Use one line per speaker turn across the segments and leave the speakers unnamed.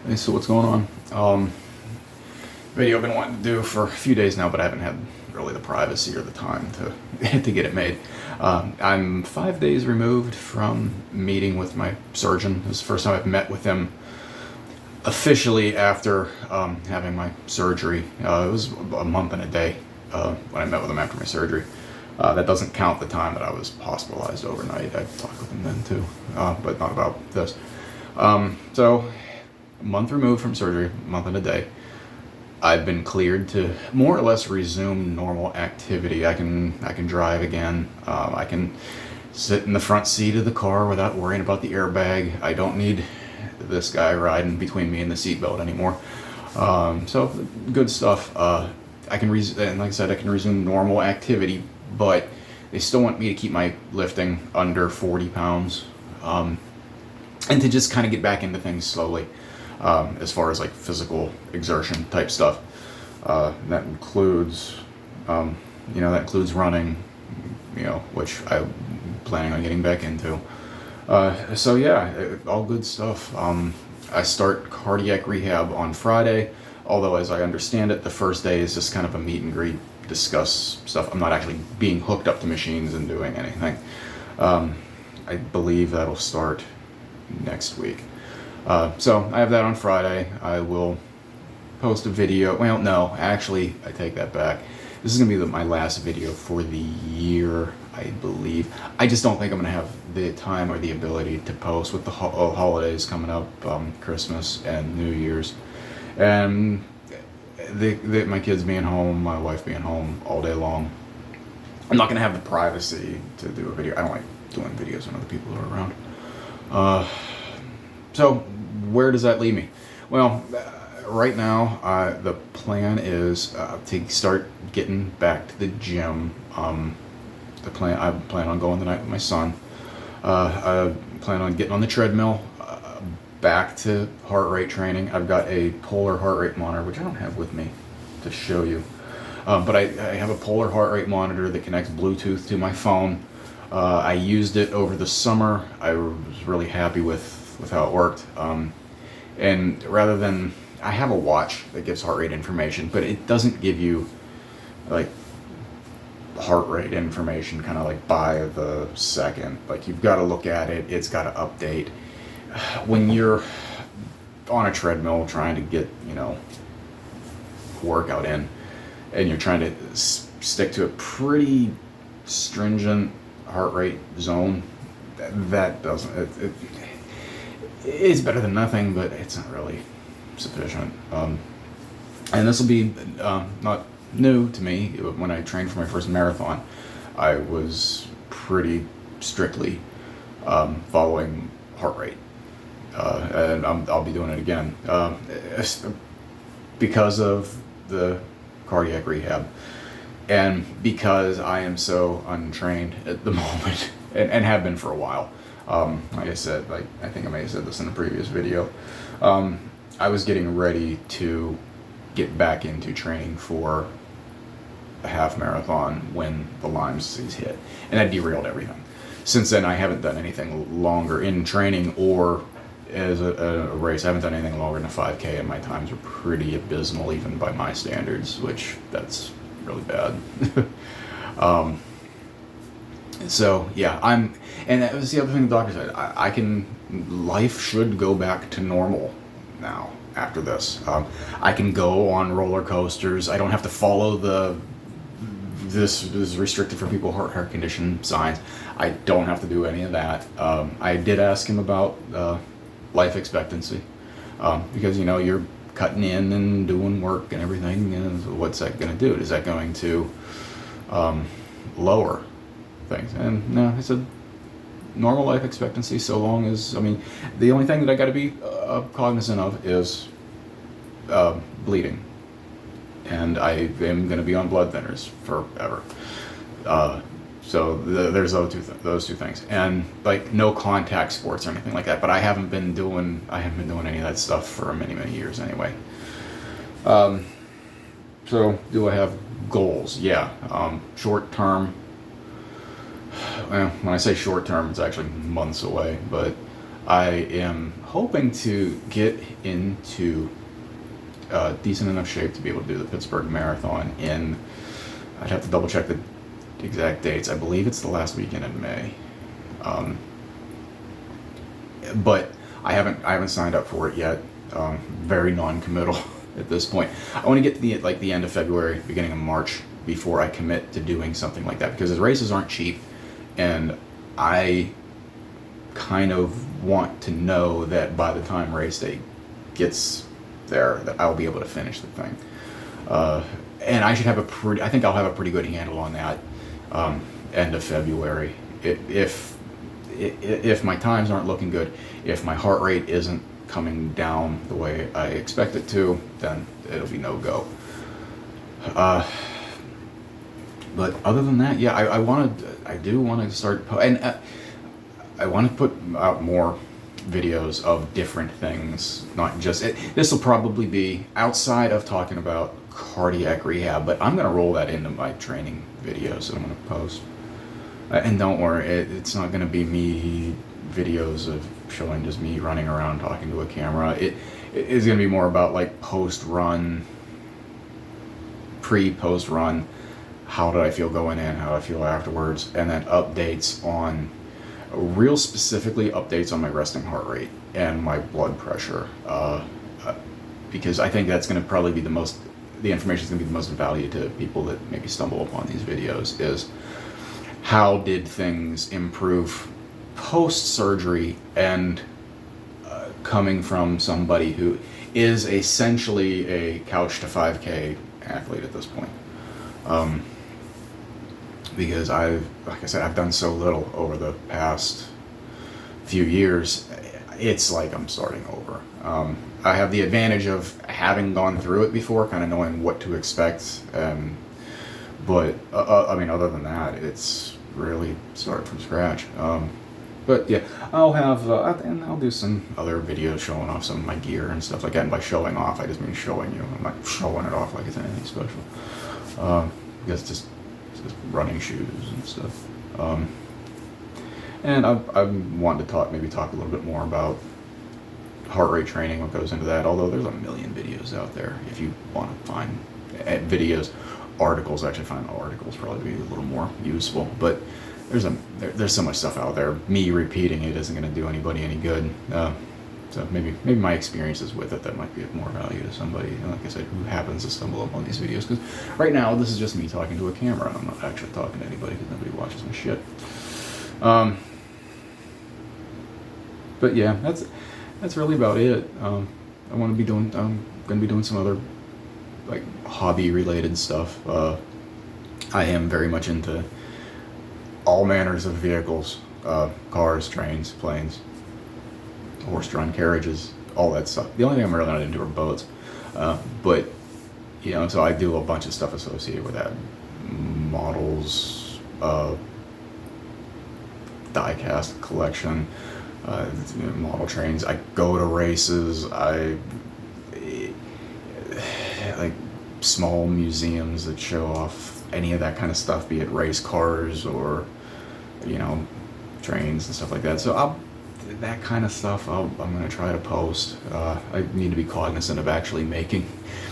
Hey, so what's going on? Video I've been wanting to do for a few days now, but I haven't had really the privacy or the time to to get it made. I'm 5 days removed from meeting with my surgeon. This is the first time I've met with him officially after having my surgery. It was a month and a day when I met with him after my surgery. That doesn't count the time that I was hospitalized overnight. I talked with him then too, but not about this. So, a month removed from surgery, a month and a day. I've been cleared to more or less resume normal activity. I can drive again. I can sit in the front seat of the car without worrying about the airbag. I don't need this guy riding between me and the seatbelt anymore. So good stuff. I can and like I said, I can resume normal activity, but they still want me to keep my lifting under 40 pounds, and to just kind of get back into things slowly. As far as like physical exertion type stuff. That includes, that includes running, which I'm planning on getting back into. So yeah, all good stuff. I start cardiac rehab on Friday, although as I understand it, the first day is just kind of a meet and greet, discuss stuff. I'm not actually being hooked up to machines and doing anything. I believe that'll start next week. So I have that on Friday. I will post a video. Well, no, actually, I take that back. This is going to be my last video for the year, I believe. I just don't think I'm going to have the time or the ability to post with the holidays coming up, Christmas and New Year's. And my kids being home, my wife being home all day long. I'm not going to have the privacy to do a video. I don't like doing videos when other people are around. So where does that leave me? Well, right now, the plan is to start getting back to the gym. I plan on going tonight with my son. I plan on getting on the treadmill, back to heart rate training. I've got a polar heart rate monitor, which I don't have with me to show you. But I have a polar heart rate monitor that connects Bluetooth to my phone. I used it over the summer. I was really happy with how it worked. And rather than, I have a watch that gives heart rate information, but it doesn't give you like heart rate information kind of like by the second. Like you've got to look at it, it's got to update. When you're on a treadmill trying to get, workout in, and you're trying to stick to a pretty stringent heart rate zone, that doesn't, it's better than nothing, but it's not really sufficient. And this will be not new to me. When I trained for my first marathon, I was pretty strictly following heart rate. And I'll be doing it again because of the cardiac rehab, and because I am so untrained at the moment, and have been for a while. Like I said, I think I may have said this in a previous video, I was getting ready to get back into training for a half marathon when the Lyme disease hit, and that derailed everything. Since then, I haven't done anything longer in training or as a race. I haven't done anything longer than a 5K, and my times are pretty abysmal, even by my standards, which that's really bad. So yeah, and that was the other thing the doctor said. Life should go back to normal now after this. I can go on roller coasters. I don't have to follow this is restricted for people with heart condition signs. I don't have to do any of that. I did ask him about life expectancy, because you're cutting in and doing work and everything, and what's that going to do? Is that going to lower things? And no, I said normal life expectancy, so long as, the only thing that I got to be cognizant of is bleeding, and I am going to be on blood thinners forever. So there's those two things, and like no contact sports or anything like that. But I haven't been doing any of that stuff for many years anyway. So do I have goals? Yeah. Short term. Well, when I say short term, it's actually months away, but I am hoping to get into decent enough shape to be able to do the Pittsburgh Marathon in, I'd have to double check the exact dates. I believe it's the last weekend in May. But I haven't signed up for it yet. Very non-committal at this point. I want to get to the end of February, beginning of March before I commit to doing something like that, because the races aren't cheap, and I kind of want to know that by the time race day gets there, that I'll be able to finish the thing. And I think I'll have a pretty good handle on that end of February. If my times aren't looking good, if my heart rate isn't coming down the way I expect it to, then it'll be no go. But other than that, yeah, I do want to start, and I want to put out more videos of different things, not just this will probably be outside of talking about cardiac rehab, but I'm going to roll that into my training videos that I'm going to post. And don't worry, it's not going to be me videos of showing just me running around talking to a camera. It is going to be more about like post-run, post-run, how did I feel going in, how did I feel afterwards, and then updates on, real specifically updates on my resting heart rate and my blood pressure, because I think that's going to probably be the information is going to be the most value to people that maybe stumble upon these videos, is how did things improve post-surgery, and coming from somebody who is essentially a couch to 5K athlete at this point. Because like I said, I've done so little over the past few years, it's like I'm starting over. I have the advantage of having gone through it before, kind of knowing what to expect, but I mean, other than that, it's really start from scratch. But yeah, I'll have, and I'll do some other videos showing off some of my gear and stuff like that. And by showing off, I just mean showing you. I'm not showing it off like it's anything special. Because it's just running shoes and stuff. And I wanted to maybe talk a little bit more about heart rate training, what goes into that, although there's a million videos out there if you want to find videos. Articles, actually find articles probably be a little more useful, but there's so much stuff out there. Me repeating it isn't going to do anybody any good. So maybe my experiences with it, that might be of more value to somebody, like I said, who happens to stumble upon these videos. Because right now, this is just me talking to a camera. I'm not actually talking to anybody because nobody watches my shit. But yeah, that's really about it. I'm going to be doing some other like hobby related stuff. I am very much into all manners of vehicles, cars, trains, planes, horse-drawn carriages, all that stuff. The only thing I'm really not into are boats. But, so I do a bunch of stuff associated with that. Models, die-cast collection, model trains. I go to races. I like small museums that show off any of that kind of stuff, be it race cars or, trains and stuff like that. So that kind of stuff I'm going to try to post. I need to be cognizant of actually making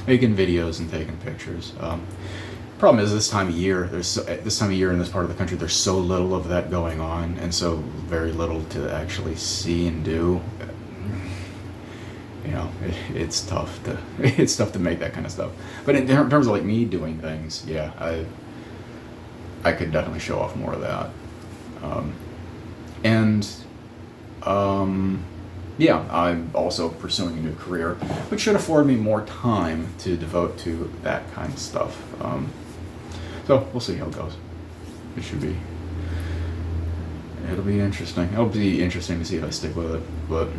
videos and taking pictures. Problem is, this time of year in this part of the country, there's so little of that going on, and so very little to actually see and do. It's tough to make that kind of stuff. But in terms of like me doing things, yeah, I could definitely show off more of that. Yeah, I'm also pursuing a new career, which should afford me more time to devote to that kind of stuff. So we'll see how it goes. It'll be interesting. It'll be interesting to see if I stick with it, but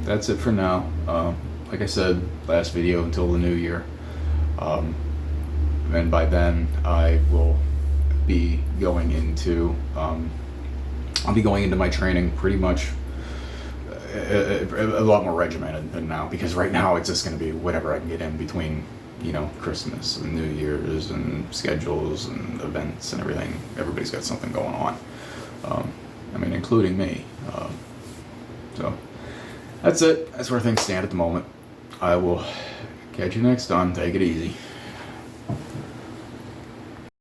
that's it for now. Like I said, last video until the new year. And by then I will be going into, I'll be going into my training pretty much a lot more regimented than now, because right now it's just going to be whatever I can get in between, Christmas and New Year's and schedules and events and everything. Everybody's got something going on. Including me. So that's it. That's where things stand at the moment. I will catch you next time. Take it easy.